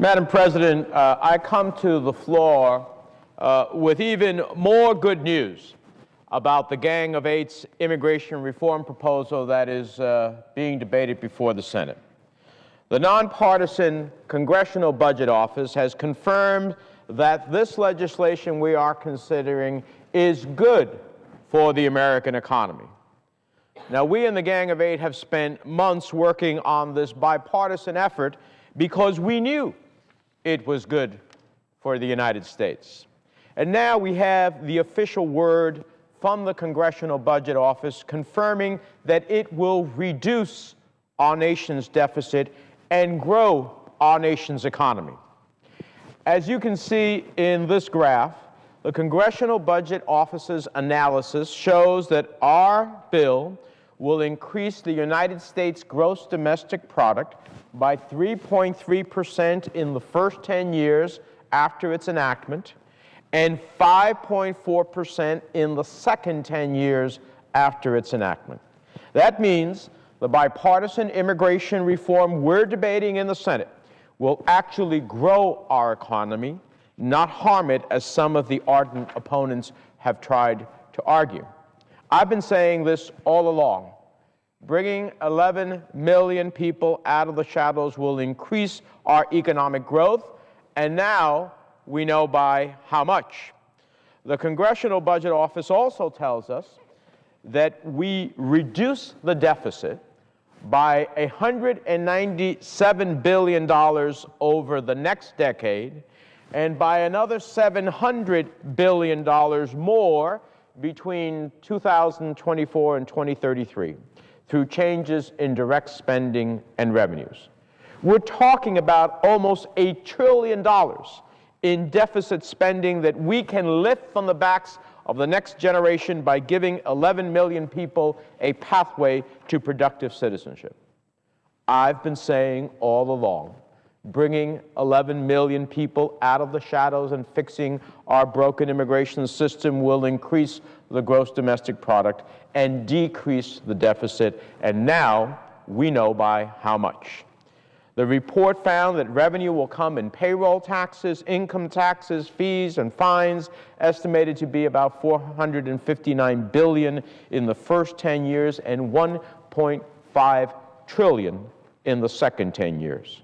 Madam President, I come to the floor with even more good news about the Gang of Eight's immigration reform proposal that is being debated before the Senate. The nonpartisan Congressional Budget Office has confirmed that this legislation we are considering is good for the American economy. Now, we in the Gang of Eight have spent months working on this bipartisan effort because we knew it was good for the United States. And now we have the official word from the Congressional Budget Office confirming that it will reduce our nation's deficit and grow our nation's economy. As you can see in this graph, the Congressional Budget Office's analysis shows that our bill will increase the United States gross domestic product by 3.3% in the first 10 years after its enactment and 5.4% in the second 10 years after its enactment. That means the bipartisan immigration reform we're debating in the Senate will actually grow our economy, not harm it, as some of the ardent opponents have tried to argue. I've been saying this all along. Bringing 11 million people out of the shadows will increase our economic growth, and now we know by how much. The Congressional Budget Office also tells us that we reduce the deficit by $197 billion over the next decade and by another $700 billion more between 2024 and 2033 through changes in direct spending and revenues. We're talking about almost $1 trillion in deficit spending that we can lift from the backs of the next generation by giving 11 million people a pathway to productive citizenship. I've been saying all along, bringing 11 million people out of the shadows and fixing our broken immigration system will increase the gross domestic product and decrease the deficit, and now we know by how much. The report found that revenue will come in payroll taxes, income taxes, fees, and fines, estimated to be about $459 billion in the first 10 years and $1.5 trillion in the second 10 years.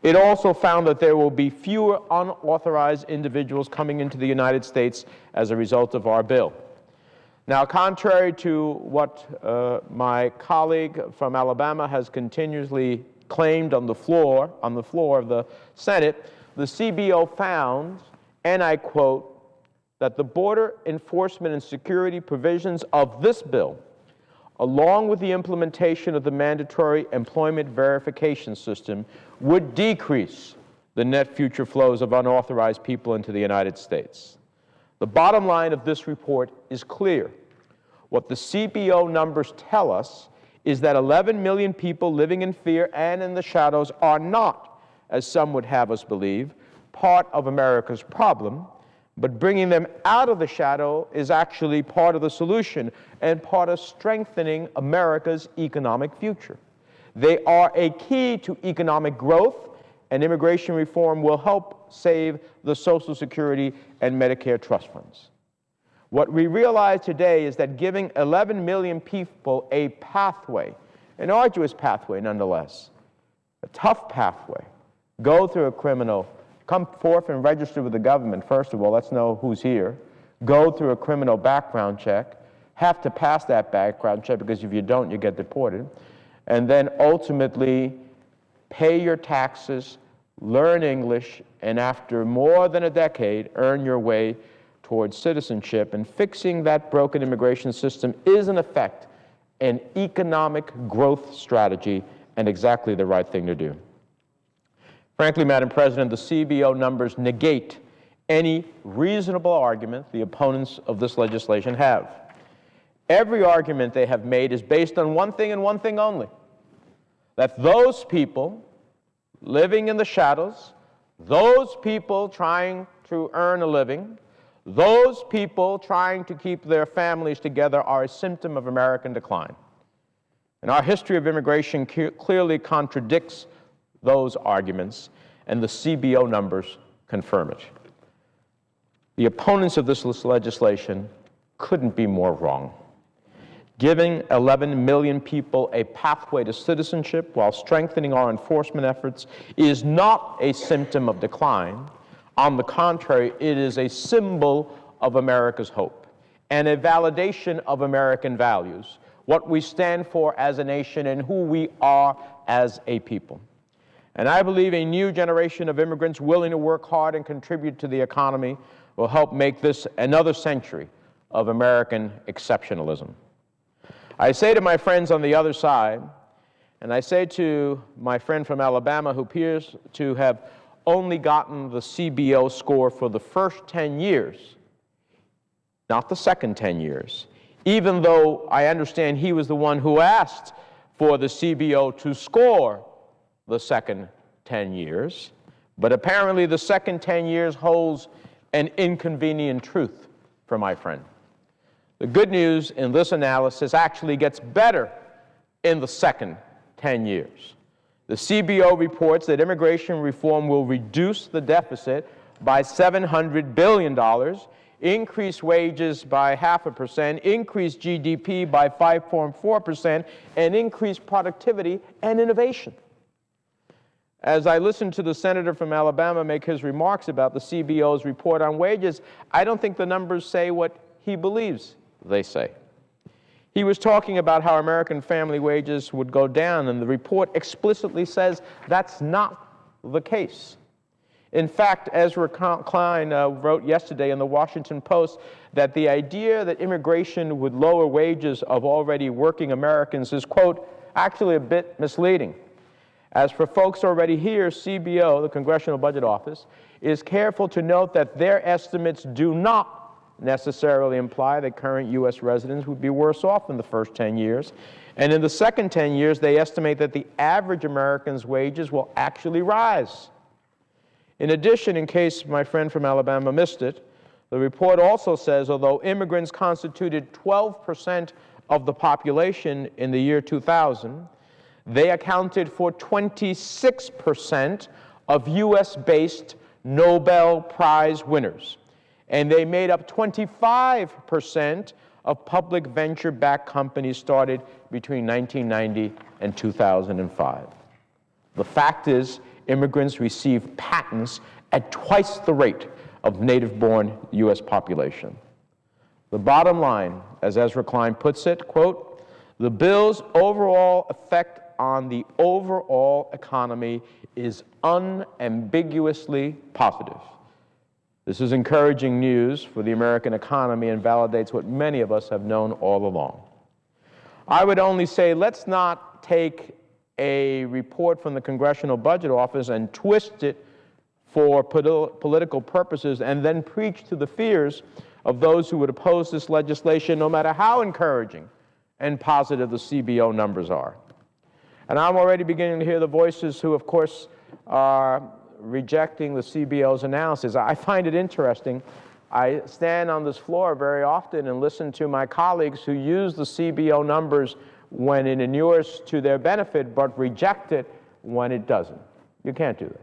It also found that there will be fewer unauthorized individuals coming into the United States as a result of our bill. Now, contrary to what my colleague from Alabama has continuously claimed on the floor of the Senate, the CBO found, and I quote, that the border enforcement and security provisions of this bill, along with the implementation of the mandatory employment verification system, would decrease the net future flows of unauthorized people into the United States. The bottom line of this report is clear. What the CBO numbers tell us is that 11 million people living in fear and in the shadows are not, as some would have us believe, part of America's problem, but bringing them out of the shadow is actually part of the solution and part of strengthening America's economic future. They are a key to economic growth, and immigration reform will help save the Social Security and Medicare trust funds. What we realize today is that giving 11 million people a pathway, an arduous pathway nonetheless, a tough pathway, go through a criminal, come forth and register with the government, first of all, let's know who's here, go through a criminal background check, have to pass that background check because if you don't, you get deported, and then ultimately pay your taxes, learn English, and after more than a decade, earn your way towards citizenship. And fixing that broken immigration system is, in effect, an economic growth strategy and exactly the right thing to do. Frankly, Madam President, the CBO numbers negate any reasonable argument the opponents of this legislation have. Every argument they have made is based on one thing and one thing only, that those people living in the shadows, those people trying to earn a living, those people trying to keep their families together are a symptom of American decline. And our history of immigration clearly contradicts those arguments. and the CBO numbers confirm it. The opponents of this legislation couldn't be more wrong. Giving 11 million people a pathway to citizenship while strengthening our enforcement efforts is not a symptom of decline. On the contrary, it is a symbol of America's hope and a validation of American values, what we stand for as a nation and who we are as a people. And I believe a new generation of immigrants willing to work hard and contribute to the economy will help make this another century of American exceptionalism. I say to my friends on the other side, and I say to my friend from Alabama who appears to have only gotten the CBO score for the first 10 years, not the second 10 years, even though I understand he was the one who asked for the CBO to score the second 10 years, but apparently the second 10 years holds an inconvenient truth for my friend. The good news in this analysis actually gets better in the second 10 years. The CBO reports that immigration reform will reduce the deficit by $700 billion, increase wages by 0.5%, increase GDP by 5.4%, and increase productivity and innovation. As I listened to the senator from Alabama make his remarks about the CBO's report on wages, I don't think the numbers say what he believes they say. He was talking about how American family wages would go down, and the report explicitly says that's not the case. In fact, Ezra Klein wrote yesterday in the Washington Post that the idea that immigration would lower wages of already working Americans is, quote, actually a bit misleading. As for folks already here, CBO, the Congressional Budget Office, is careful to note that their estimates do not necessarily imply that current U.S. residents would be worse off in the first 10 years. And in the second 10 years, they estimate that the average American's wages will actually rise. In addition, in case my friend from Alabama missed it, the report also says, although immigrants constituted 12% of the population in the year 2000, they accounted for 26% of U.S.-based Nobel Prize winners, and they made up 25% of public venture-backed companies started between 1990 and 2005. The fact is, immigrants receive patents at twice the rate of native-born U.S. population. The bottom line, as Ezra Klein puts it, quote, the bill's overall effect on the overall economy is unambiguously positive. This is encouraging news for the American economy and validates what many of us have known all along. I would only say let's not take a report from the Congressional Budget Office and twist it for political purposes and then preach to the fears of those who would oppose this legislation, no matter how encouraging and positive the CBO numbers are. And I'm already beginning to hear the voices who, of course, are rejecting the CBO's analysis. I find it interesting. I stand on this floor very often and listen to my colleagues who use the CBO numbers when it inures to their benefit, but reject it when it doesn't. You can't do that.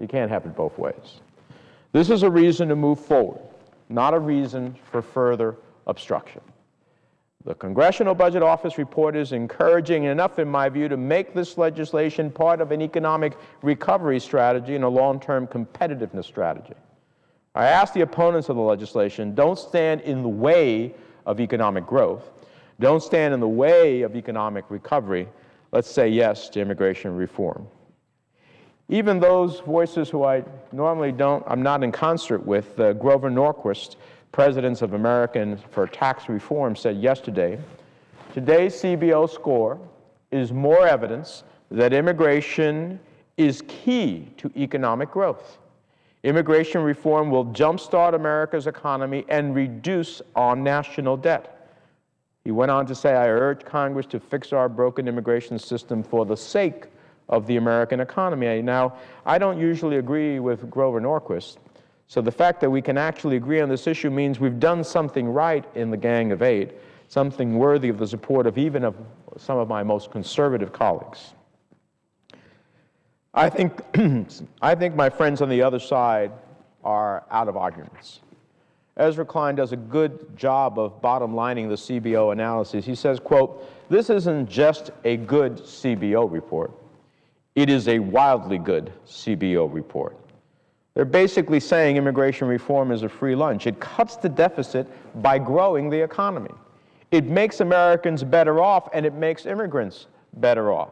You can't have it both ways. This is a reason to move forward, not a reason for further obstruction. The Congressional Budget Office report is encouraging enough, in my view, to make this legislation part of an economic recovery strategy and a long-term competitiveness strategy. I ask the opponents of the legislation, don't stand in the way of economic growth. Don't stand in the way of economic recovery. Let's say yes to immigration reform. Even those voices who I normally I'm not in concert with, Grover Norquist, Presidents of Americans for Tax Reform, said yesterday, today's CBO score is more evidence that immigration is key to economic growth. Immigration reform will jumpstart America's economy and reduce our national debt. He went on to say, I urge Congress to fix our broken immigration system for the sake of the American economy. Now, I don't usually agree with Grover Norquist, so the fact that we can actually agree on this issue means we've done something right in the Gang of Eight, something worthy of the support of even of some of my most conservative colleagues. I think, I think my friends on the other side are out of arguments. Ezra Klein does a good job of bottom-lining the CBO analysis. He says, quote, "This isn't just a good CBO report. It is a wildly good CBO report." They're basically saying immigration reform is a free lunch. It cuts the deficit by growing the economy. It makes Americans better off, and it makes immigrants better off.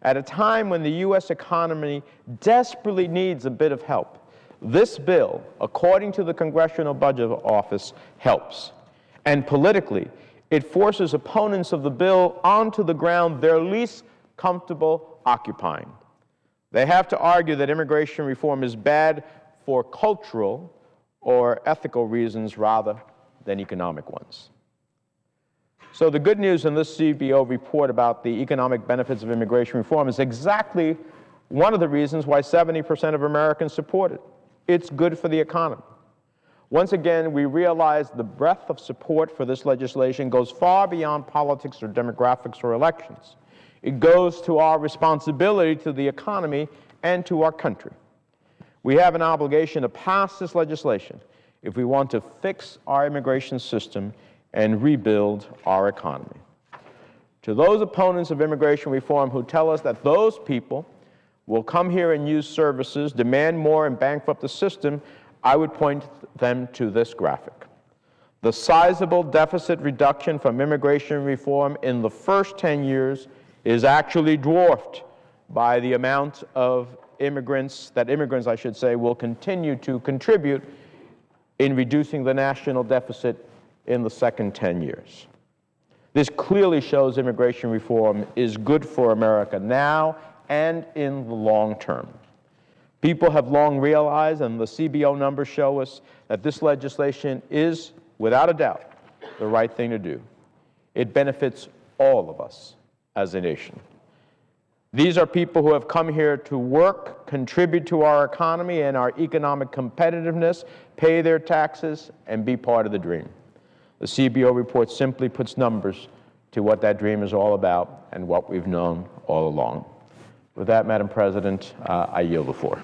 At a time when the U.S. economy desperately needs a bit of help, this bill, according to the Congressional Budget Office, helps. And politically, it forces opponents of the bill onto the ground they're least comfortable occupying. They have to argue that immigration reform is bad for cultural or ethical reasons rather than economic ones. So the good news in this CBO report about the economic benefits of immigration reform is exactly one of the reasons why 70% of Americans support it. It's good for the economy. Once again, we realize the breadth of support for this legislation goes far beyond politics or demographics or elections. It goes to our responsibility to the economy and to our country. We have an obligation to pass this legislation if we want to fix our immigration system and rebuild our economy. To those opponents of immigration reform who tell us that those people will come here and use services, demand more, and bankrupt the system, I would point them to this graphic. The sizable deficit reduction from immigration reform in the first 10 years is actually dwarfed by the amount of immigrants, I should say, will continue to contribute in reducing the national deficit in the second 10 years. This clearly shows immigration reform is good for America now and in the long term. People have long realized, and the CBO numbers show us, that this legislation is, without a doubt, the right thing to do. It benefits all of us as a nation. These are people who have come here to work, contribute to our economy and our economic competitiveness, pay their taxes, and be part of the dream. The CBO report simply puts numbers to what that dream is all about and what we've known all along. With that, Madam President, I yield the floor.